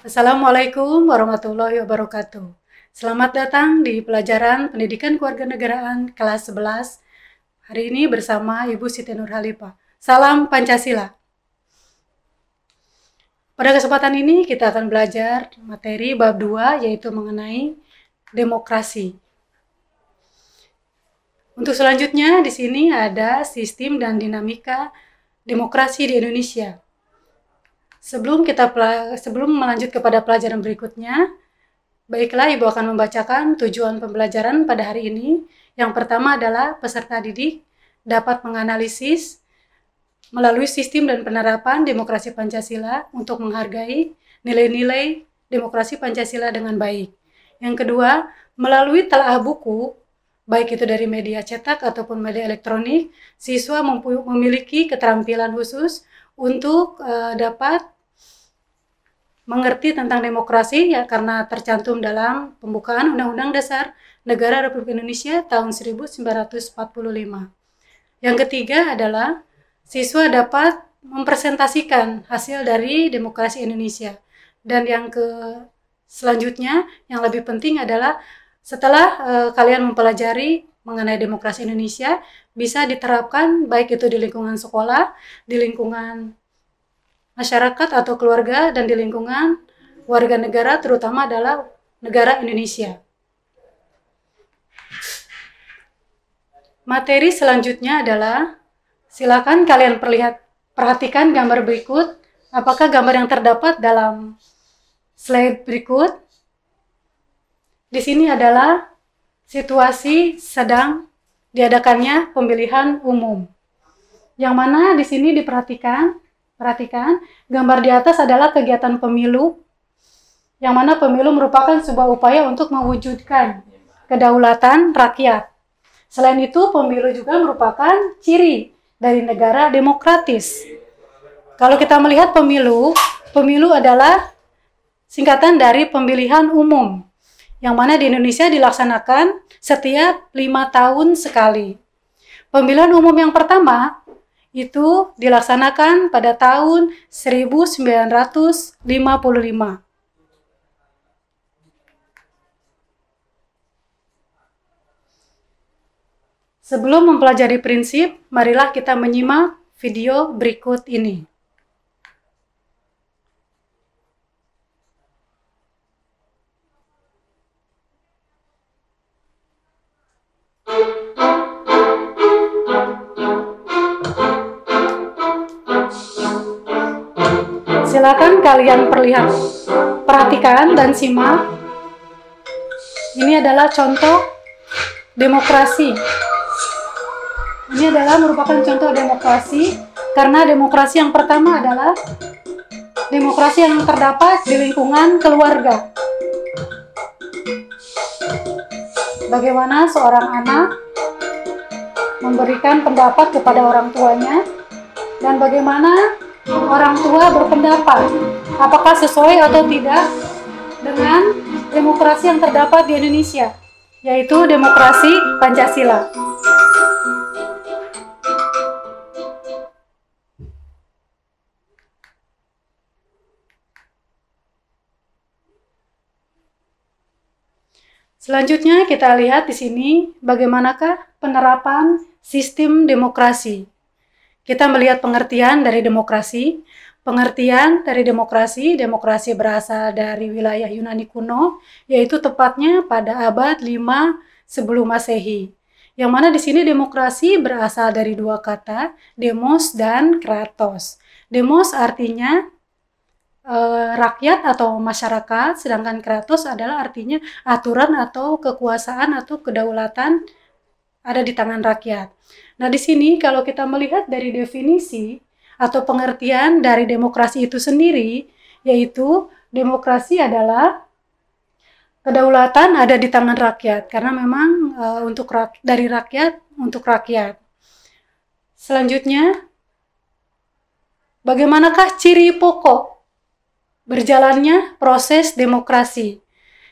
Assalamualaikum warahmatullahi wabarakatuh. Selamat datang di pelajaran Pendidikan Kewarganegaraan kelas 11. Hari ini bersama Ibu Siti Nurhalifa. Salam Pancasila. Pada kesempatan ini kita akan belajar materi bab 2 yaitu mengenai demokrasi. Untuk selanjutnya di sini ada sistem dan dinamika demokrasi di Indonesia. Sebelum melanjut kepada pelajaran berikutnya, baiklah Ibu akan membacakan tujuan pembelajaran pada hari ini. Yang pertama adalah peserta didik dapat menganalisis melalui sistem dan penerapan demokrasi Pancasila untuk menghargai nilai-nilai demokrasi Pancasila dengan baik. Yang kedua, melalui telaah buku, baik itu dari media cetak ataupun media elektronik, siswa memiliki keterampilan khusus untuk dapat mengerti tentang demokrasi ya karena tercantum dalam pembukaan Undang-Undang Dasar Negara Republik Indonesia tahun 1945. Yang ketiga adalah siswa dapat mempresentasikan hasil dari demokrasi Indonesia. Dan yang selanjutnya yang lebih penting adalah setelah kalian mempelajari mengenai demokrasi Indonesia bisa diterapkan baik itu di lingkungan sekolah, di lingkungan masyarakat atau keluarga, dan di lingkungan warga negara, terutama adalah negara Indonesia. Materi selanjutnya adalah, silakan kalian perhatikan gambar berikut. Apakah gambar yang terdapat dalam slide berikut? Di sini adalah situasi sedang diadakannya pemilihan umum. Yang mana di sini perhatikan, gambar di atas adalah kegiatan pemilu, yang mana pemilu merupakan sebuah upaya untuk mewujudkan kedaulatan rakyat. Selain itu, pemilu juga merupakan ciri dari negara demokratis. Kalau kita melihat pemilu adalah singkatan dari pemilihan umum, yang mana di Indonesia dilaksanakan setiap 5 tahun sekali. Pemilihan umum yang pertama itu dilaksanakan pada tahun 1955. Sebelum mempelajari prinsip, marilah kita menyimak video berikut ini. Silakan kalian perhatikan dan simak. Ini adalah contoh demokrasi. Ini adalah merupakan contoh demokrasi, karena demokrasi yang pertama adalah demokrasi yang terdapat di lingkungan keluarga. Bagaimana seorang anak memberikan pendapat kepada orang tuanya, dan bagaimana orang tua berpendapat apakah sesuai atau tidak dengan demokrasi yang terdapat di Indonesia, yaitu demokrasi Pancasila. Selanjutnya kita lihat di sini bagaimanakah penerapan sistem demokrasi. Kita melihat pengertian dari demokrasi. Pengertian dari demokrasi berasal dari wilayah Yunani kuno, yaitu tepatnya pada abad 5 sebelum Masehi. Yang mana di sini demokrasi berasal dari dua kata, demos dan kratos. Demos artinya rakyat atau masyarakat, sedangkan kratos adalah artinya aturan atau kekuasaan atau kedaulatan ada di tangan rakyat. Nah, di sini kalau kita melihat dari definisi atau pengertian dari demokrasi itu sendiri, yaitu demokrasi adalah kedaulatan ada di tangan rakyat, karena memang dari rakyat untuk rakyat. Selanjutnya, bagaimanakah ciri pokok berjalannya proses demokrasi?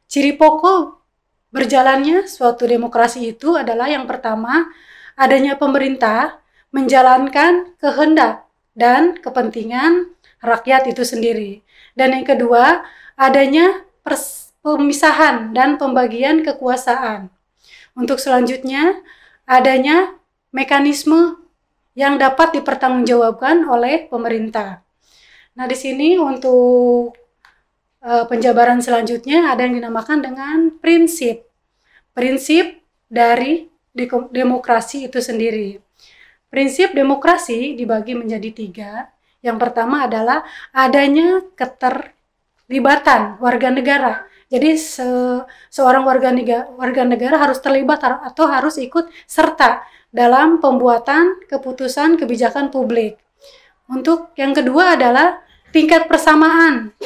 Ciri pokok berjalannya suatu demokrasi itu adalah yang pertama, adanya pemerintah menjalankan kehendak dan kepentingan rakyat itu sendiri. Dan yang kedua, adanya pemisahan dan pembagian kekuasaan. Untuk selanjutnya, adanya mekanisme yang dapat dipertanggungjawabkan oleh pemerintah. Nah, di sini untuk penjabaran selanjutnya ada yang dinamakan dengan prinsip dari demokrasi itu sendiri. Prinsip demokrasi dibagi menjadi 3. Yang pertama adalah adanya keterlibatan warga negara. Jadi seorang warga negara harus terlibat atau harus ikut serta dalam pembuatan keputusan kebijakan publik. Untuk yang kedua adalah tingkat persamaan.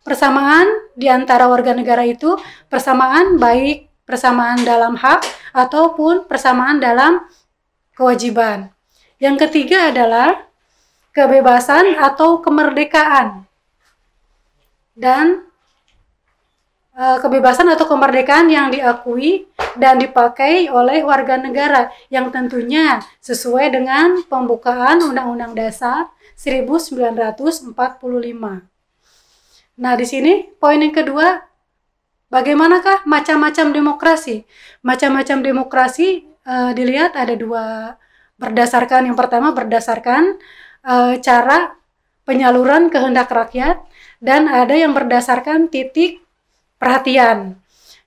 Persamaan di antara warga negara itu persamaan baik persamaan dalam hak ataupun persamaan dalam kewajiban. Yang ketiga adalah kebebasan atau kemerdekaan. Dan kebebasan atau kemerdekaan yang diakui dan dipakai oleh warga negara yang tentunya sesuai dengan pembukaan Undang-Undang Dasar 1945. Nah, di sini poin yang kedua, bagaimanakah macam-macam demokrasi? Macam-macam demokrasi dilihat ada 2, berdasarkan yang pertama berdasarkan cara penyaluran kehendak rakyat dan ada yang berdasarkan titik perhatian.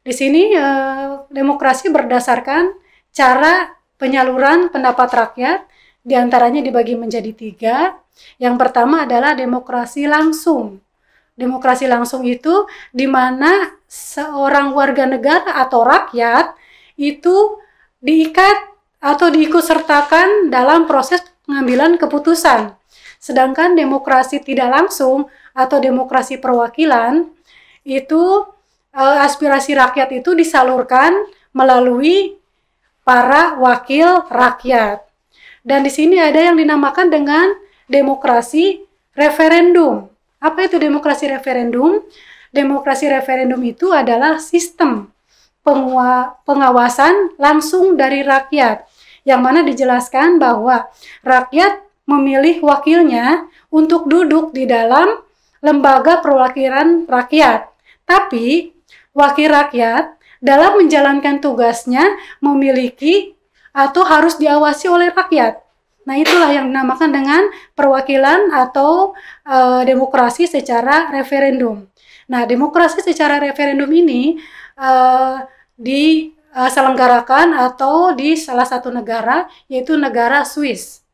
Di sini demokrasi berdasarkan cara penyaluran pendapat rakyat, diantaranya dibagi menjadi 3. Yang pertama adalah demokrasi langsung. Demokrasi langsung itu di mana seorang warga negara atau rakyat itu diikat atau diikutsertakan dalam proses pengambilan keputusan. Sedangkan demokrasi tidak langsung atau demokrasi perwakilan itu aspirasi rakyat itu disalurkan melalui para wakil rakyat. Dan di sini ada yang dinamakan dengan demokrasi referendum. Apa itu demokrasi referendum? Demokrasi referendum itu adalah sistem pengawasan langsung dari rakyat, yang mana dijelaskan bahwa rakyat memilih wakilnya untuk duduk di dalam lembaga perwakilan rakyat. Tapi wakil rakyat dalam menjalankan tugasnya memiliki atau harus diawasi oleh rakyat. Nah, itulah yang dinamakan dengan perwakilan atau demokrasi secara referendum. Nah, demokrasi secara referendum ini diselenggarakan atau di salah satu negara, yaitu negara Swiss.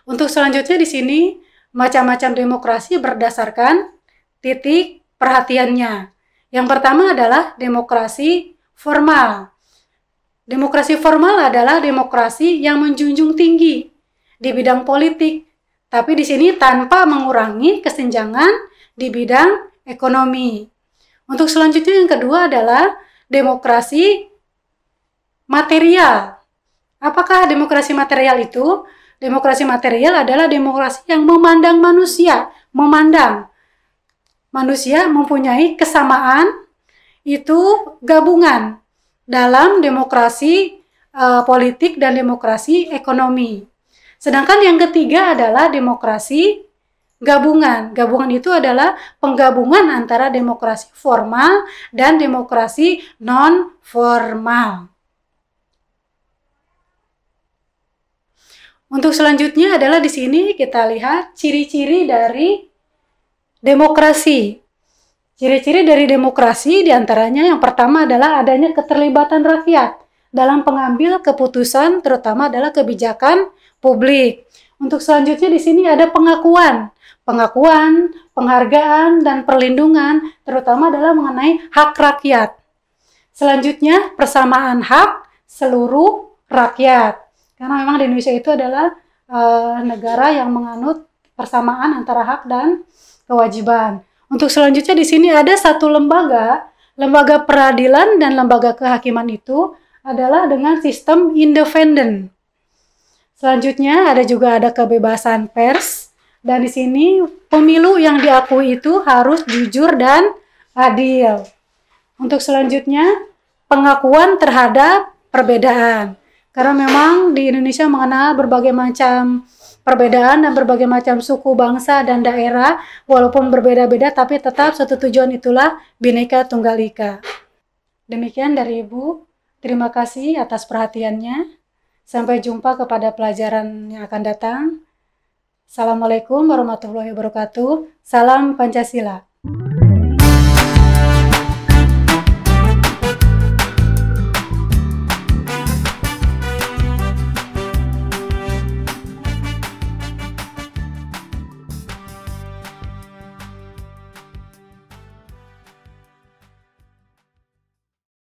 Untuk selanjutnya di sini macam-macam demokrasi berdasarkan titik perhatiannya. Yang pertama adalah demokrasi formal. Demokrasi formal adalah demokrasi yang menjunjung tinggi di bidang politik, tapi di sini tanpa mengurangi kesenjangan di bidang ekonomi. Untuk selanjutnya yang kedua adalah demokrasi material. Apakah demokrasi material itu? Demokrasi material adalah demokrasi yang memandang manusia mempunyai kesamaan, itu gabungan dalam demokrasi politik dan demokrasi ekonomi. Sedangkan yang ketiga adalah demokrasi gabungan. Gabungan itu adalah penggabungan antara demokrasi formal dan demokrasi non-formal. Untuk selanjutnya adalah di sini kita lihat ciri-ciri dari demokrasi. Ciri-ciri dari demokrasi diantaranya yang pertama adalah adanya keterlibatan rakyat dalam pengambil keputusan, terutama adalah kebijakan publik. Untuk selanjutnya di sini ada pengakuan, penghargaan, dan perlindungan, terutama adalah mengenai hak rakyat. Selanjutnya persamaan hak seluruh rakyat, karena memang di Indonesia itu adalah negara yang menganut persamaan antara hak dan kewajiban. Untuk selanjutnya di sini ada satu lembaga peradilan dan lembaga kehakiman itu adalah dengan sistem independen. Selanjutnya ada kebebasan pers, dan di sini pemilu yang diakui itu harus jujur dan adil. Untuk selanjutnya pengakuan terhadap perbedaan. Karena memang di Indonesia mengenal berbagai macam perbedaan dan berbagai macam suku, bangsa, dan daerah, walaupun berbeda-beda tapi tetap satu tujuan, itulah Bhinneka Tunggal Ika. Demikian dari Ibu, terima kasih atas perhatiannya. Sampai jumpa kepada pelajaran yang akan datang. Assalamualaikum warahmatullahi wabarakatuh. Salam Pancasila.